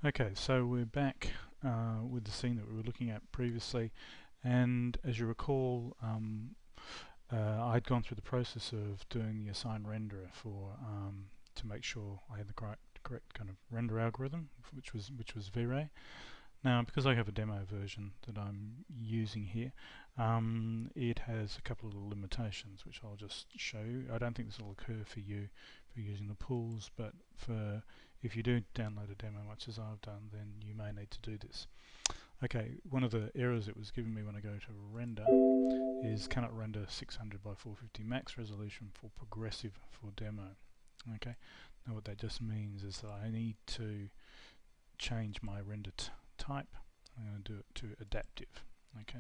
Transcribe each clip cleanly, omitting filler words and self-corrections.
Okay, so we're back with the scene that we were looking at previously, and as you recall, I'd gone through the process of doing the assign renderer for to make sure I had the correct kind of render algorithm, which was V-Ray. Now, because I have a demo version that I'm using here, it has a couple of little limitations which I'll just show you. I don't think this will occur for you for using the pools, but for if you do download a demo much as I've done, then you may need to do this. Okay, one of the errors it was giving me when I go to render is cannot render 600 by 450 max resolution for progressive for demo. Okay, now what that just means is that I need to change my render type. I'm going to do it to adaptive. Okay,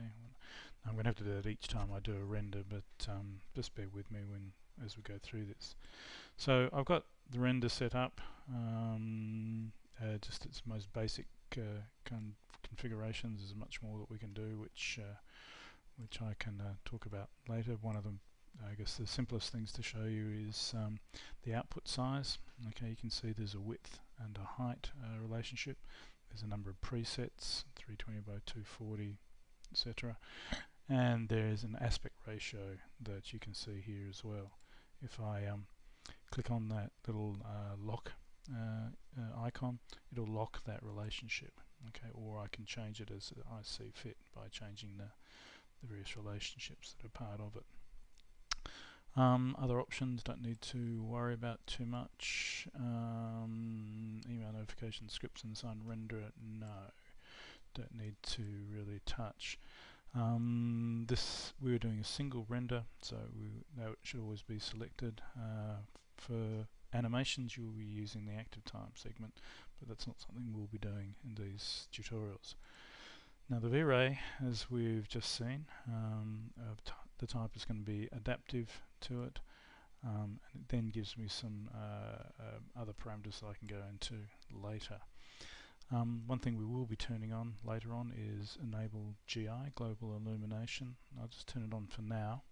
I'm going to have to do that each time I do a render, but just bear with me as we go through this. So I've got the render set up, just its most basic configurations. There's much more that we can do, which I can talk about later. One of them, I guess the simplest things to show you is the output size. Okay, you can see there's a width and a height relationship. There's a number of presets, 320 by 240, etc. And there's an aspect ratio that you can see here as well. If I click on that little lock icon, it'll lock that relationship. Okay, or I can change it as I see fit by changing the various relationships that are part of it. Other options don't need to worry about too much. Email notification scripts and assign renderer, no, don't need to really touch. We were doing a single render, so that should always be selected. For animations, you'll be using the active time segment, but that's not something we'll be doing in these tutorials. Now the V-Ray, as we've just seen, the type is going to be adaptive to it, and it then gives me some other parameters that I can go into later. One thing we will be turning on later on is enable GI, global illumination. I'll just turn it on for now,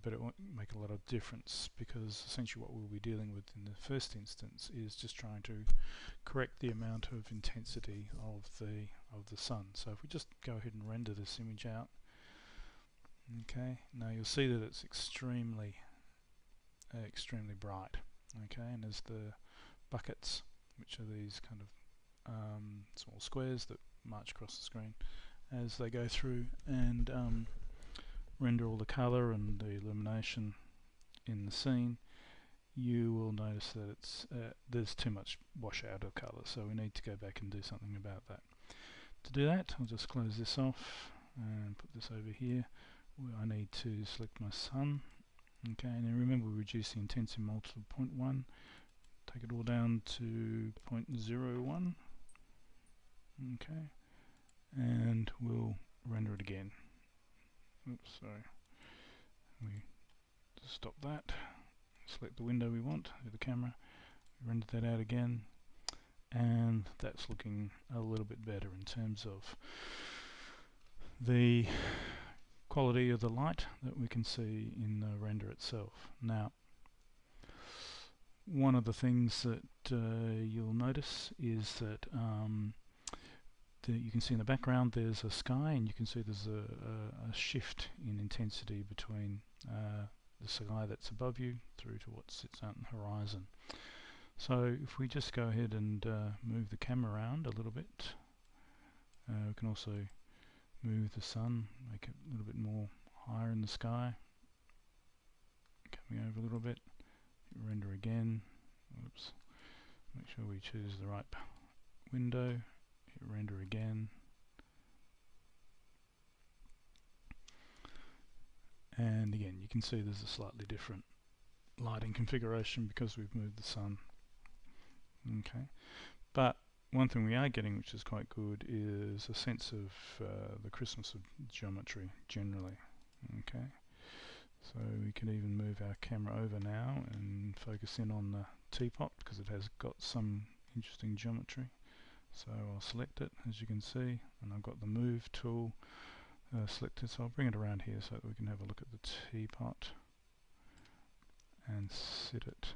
but it won't make a lot of difference because essentially what we'll be dealing with in the first instance is just trying to correct the amount of intensity of the sun. So if we just go ahead and render this image out, okay, now you'll see that it's extremely bright. Okay, and as the buckets, which are these kind of small squares that march across the screen, as they go through and render all the colour and the illumination in the scene, you will notice that it's there's too much washout of colour, so we need to go back and do something about that. To do that, I'll just close this off and put this over here. I need to select my sun. Okay, and then remember we reduce the intensity multiple to 0.1, take it all down to 0.01. Okay, and we'll render it again. Oops, sorry. We just stop that, select the window we want with the camera, render that out again, and that's looking a little bit better in terms of the quality of the light that we can see in the render itself. Now, one of the things that you'll notice is that you can see in the background there's a sky, and you can see there's a shift in intensity between the sky that's above you through to what sits out in the horizon. So if we just go ahead and move the camera around a little bit, we can also move the sun, make it a little bit more higher in the sky, coming over a little bit, render again, oops, make sure we choose the right window, hit render again, and again you can see there's a slightly different lighting configuration because we've moved the sun. Okay, but one thing we are getting, which is quite good, is a sense of the crispness of geometry generally. Okay, so we can even move our camera over now and focus in on the teapot because it has got some interesting geometry. So I'll select it, as you can see, and I've got the move tool selected, so I'll bring it around here so that we can have a look at the teapot and set it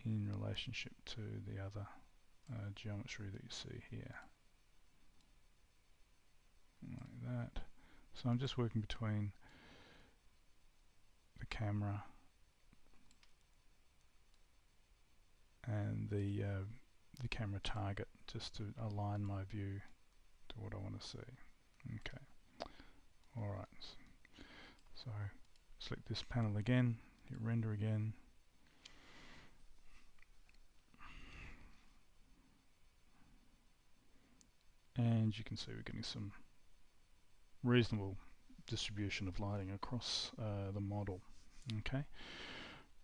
in relationship to the other geometry that you see here, like that. So I'm just working between the camera and the camera target, just to align my view to what I want to see. Okay, alright, so select this panel again, hit render again, and you can see we're getting some reasonable distribution of lighting across the model. Okay,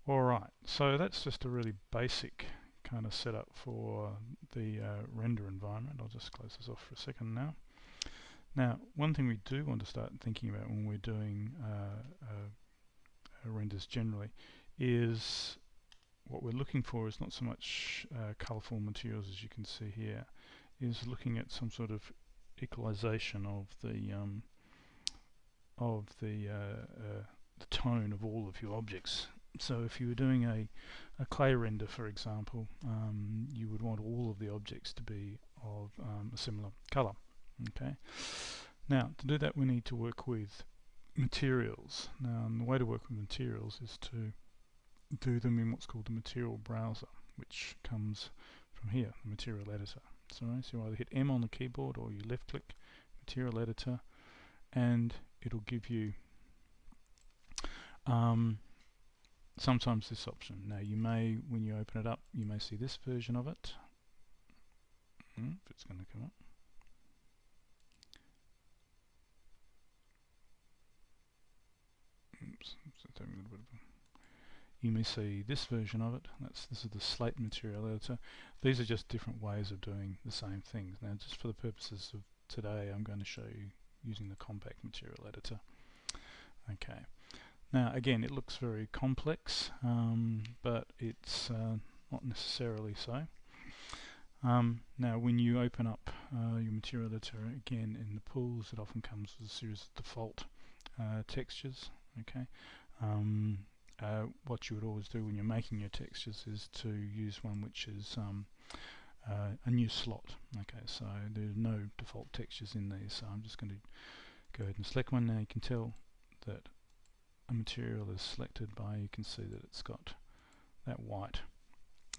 alright, so that's just a really basic kind of setup for the render environment. I'll just close this off for a second now. Now, one thing we do want to start thinking about when we're doing renders generally is what we're looking for is not so much colourful materials, as you can see here, is looking at some sort of equalization of the tone of all of your objects. So if you were doing a clay render, for example, you would want all of the objects to be of a similar colour. Okay. Now, to do that, we need to work with materials. Now, and the way to work with materials is to do them in what's called the material browser, which comes from here, the material editor. So you either hit M on the keyboard or you left click material editor, and it'll give you sometimes this option. Now you may, when you open it up, you may see this version of it. If it's going to come up. Oops, taking a little bit of you may see this version of it. This is the slate material editor. These are just different ways of doing the same things. Now, just for the purposes of today, I'm going to show you using the compact material editor. Okay. Now, again, it looks very complex, but it's not necessarily so. Now, when you open up your material editor, again, in the pools, it often comes with a series of default textures. Okay. What you would always do when you're making your textures is to use one which is a new slot. Okay, so there's no default textures in these, so I'm just going to go ahead and select one. Now you can tell that a material is selected by, you can see that it's got that white,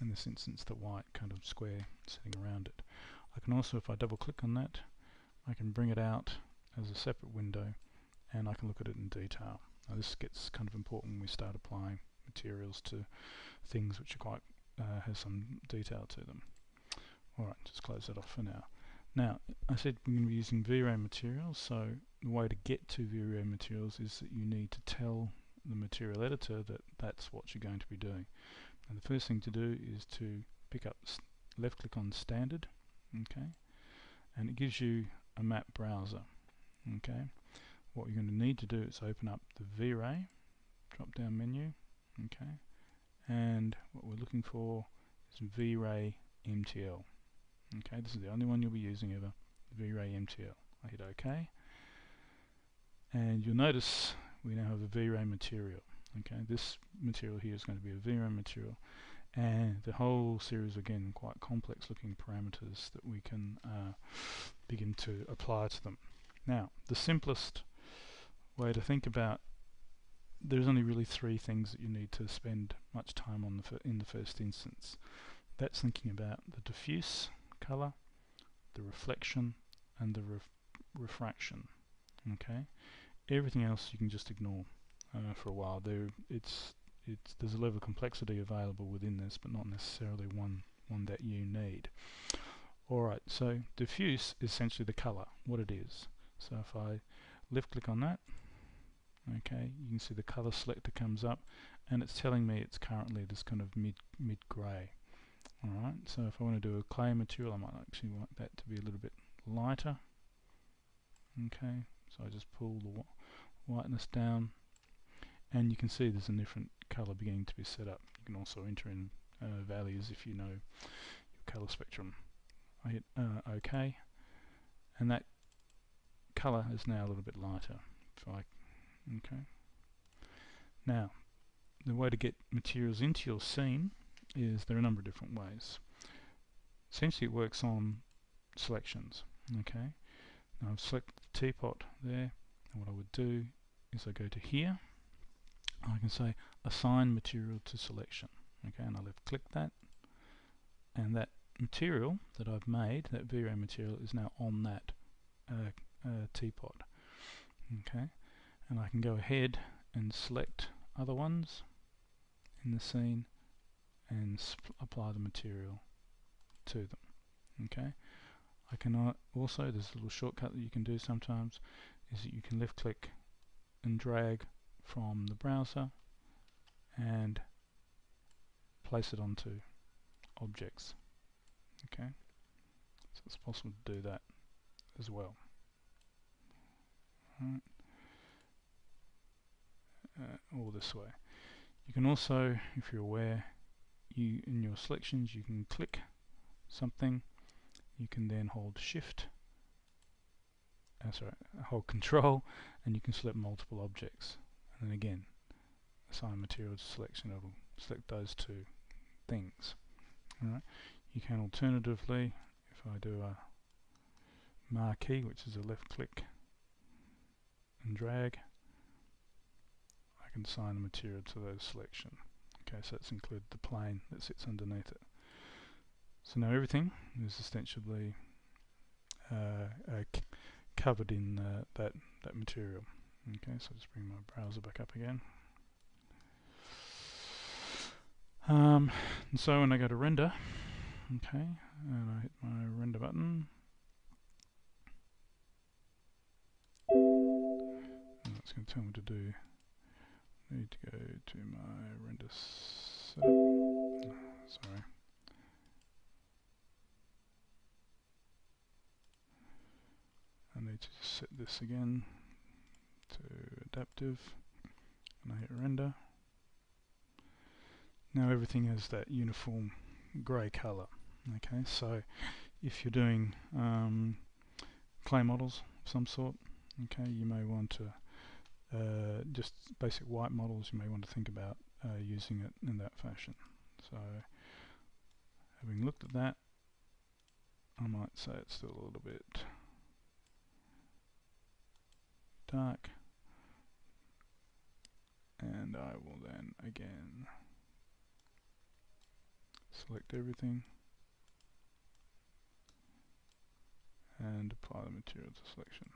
in this instance the white kind of square sitting around it. I can also, if I double click on that, I can bring it out as a separate window and I can look at it in detail. Now this gets kind of important when we start applying materials to things which are quite has some detail to them. Alright, just close that off for now. Now, I said we're going to be using V-Ray materials, so the way to get to V-Ray materials is that you need to tell the material editor that that's what you're going to be doing. And the first thing to do is to pick up, left click on standard, okay, and it gives you a map browser. Okay, what you're going to need to do is open up the V-Ray drop down menu, okay, and what we're looking for is V-Ray MTL. Okay, this is the only one you'll be using ever, V-Ray MTL. I hit OK, and you'll notice we now have a V-Ray material. Okay, this material here is going to be a V-Ray material, and the whole series, again, quite complex looking parameters that we can begin to apply to them. Now, the simplest way to think about, there's only really three things that you need to spend much time on in the first instance. That's thinking about the diffuse color, the reflection, and the refraction. Okay, everything else you can just ignore for a while. There's a level of complexity available within this, but not necessarily one that you need. Alright, so diffuse is essentially the color, what it is. So if I left click on that, okay, you can see the color selector comes up, and it's telling me it's currently this kind of mid gray. Alright, so if I want to do a clay material, I might actually want that to be a little bit lighter. Okay, so I just pull the whiteness down, and you can see there's a different color beginning to be set up. You can also enter in values if you know your color spectrum. I hit OK, and that color is now a little bit lighter. Okay. Now, the way to get materials into your scene is there are a number of different ways. essentially it works on selections. Okay, now I've selected the teapot there, and what I would do is I go to here, I can say assign material to selection. Okay, and I left click that, and that material that I've made, that V-Ray material, is now on that teapot. Okay, and I can go ahead and select other ones in the scene and apply the material to them. Okay, I can also, there's a little shortcut that you can do sometimes, is that you can left click and drag from the browser and place it onto objects. Okay, so it's possible to do that as well. Right. All this way. You can also, if you're aware, in your selections you can click something, you can then hold shift, hold control, and you can select multiple objects, and then again assign material to selection. It'll select those two things. Alright. You can alternatively, if I do a marquee, which is a left click and drag, I can assign the material to those selection. Okay, so that's included the plane that sits underneath it. So now everything is ostensibly covered in that material. Okay, so let's bring my browser back up again. And so when I go to render, okay, and I hit my render button, and that's going to tell me to do, I need to go to my render setup, sorry. I need to set this again to adaptive, and I hit render. Now everything has that uniform grey colour. Okay, so if you're doing clay models of some sort, okay, you may want to just basic white models, you may want to think about using it in that fashion. So having looked at that, I might say it's still a little bit dark, and I will then again select everything and apply the material to selection.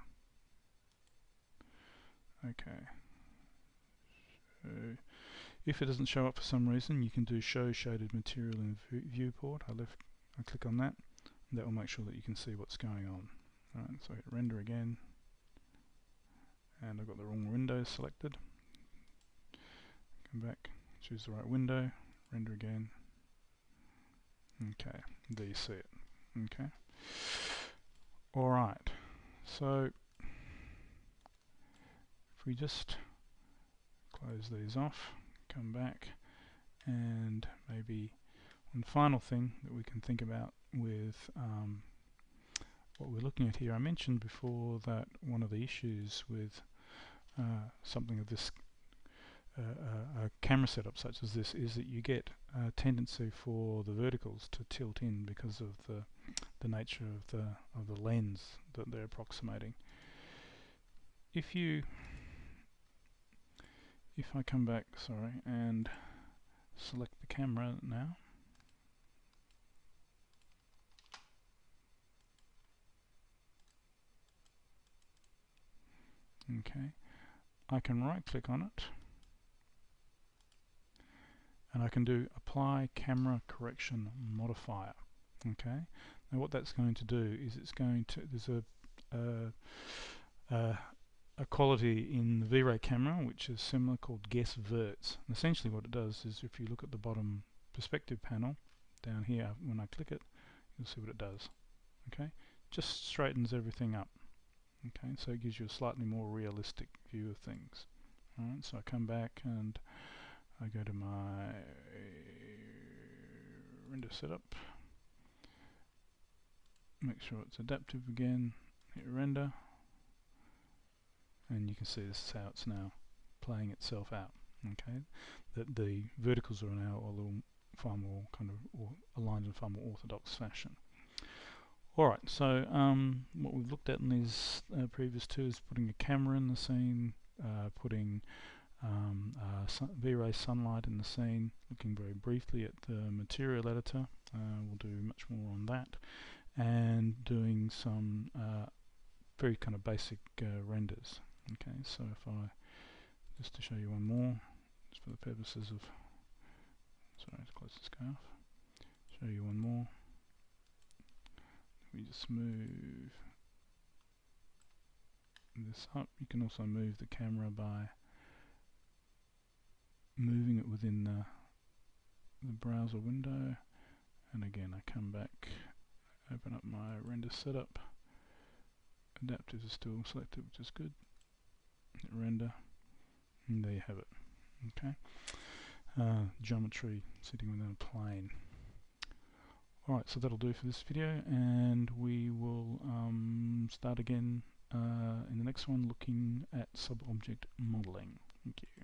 Okay, so if it doesn't show up for some reason, you can do show shaded material in viewport. I click on that, and that will make sure that you can see what's going on. Alright, so I hit render again, and I've got the wrong window selected. Come back, choose the right window, render again. Okay, there you see it. Okay. Alright, so if we just close these off, come back, and maybe one final thing that we can think about with what we're looking at here. I mentioned before that one of the issues with something of this a camera setup such as this is that you get a tendency for the verticals to tilt in because of the nature of the lens that they're approximating. If I come back, sorry, and select the camera now, okay, I can right click on it, and I can do apply camera correction modifier. Okay, now what that's going to do is it's going to, there's a quality in the V-Ray camera which is similar, called guess verts. And essentially what it does is, if you look at the bottom perspective panel down here, when I click it, you'll see what it does. Okay, just straightens everything up. Okay, so it gives you a slightly more realistic view of things. Alright, so I come back and I go to my render setup, make sure it's adaptive again, hit render, and you can see this is how it's now playing itself out. Okay, that the verticals are now a little far more kind of aligned in a far more orthodox fashion. Alright, so what we've looked at in these previous two is putting a camera in the scene, putting V-ray sunlight in the scene, looking very briefly at the material editor. We'll do much more on that, and doing some very kind of basic renders. Okay, so if I, just to show you one more, just for the purposes of, sorry, let's close this guy off, show you one more. We just move this up. You can also move the camera by moving it within the browser window, and again I come back, open up my render setup, adaptive is still selected, which is good, hit render, and there you have it. Okay, geometry sitting within a plane. Alright, so that'll do for this video, and we will start again in the next one looking at sub-object modeling. Thank you.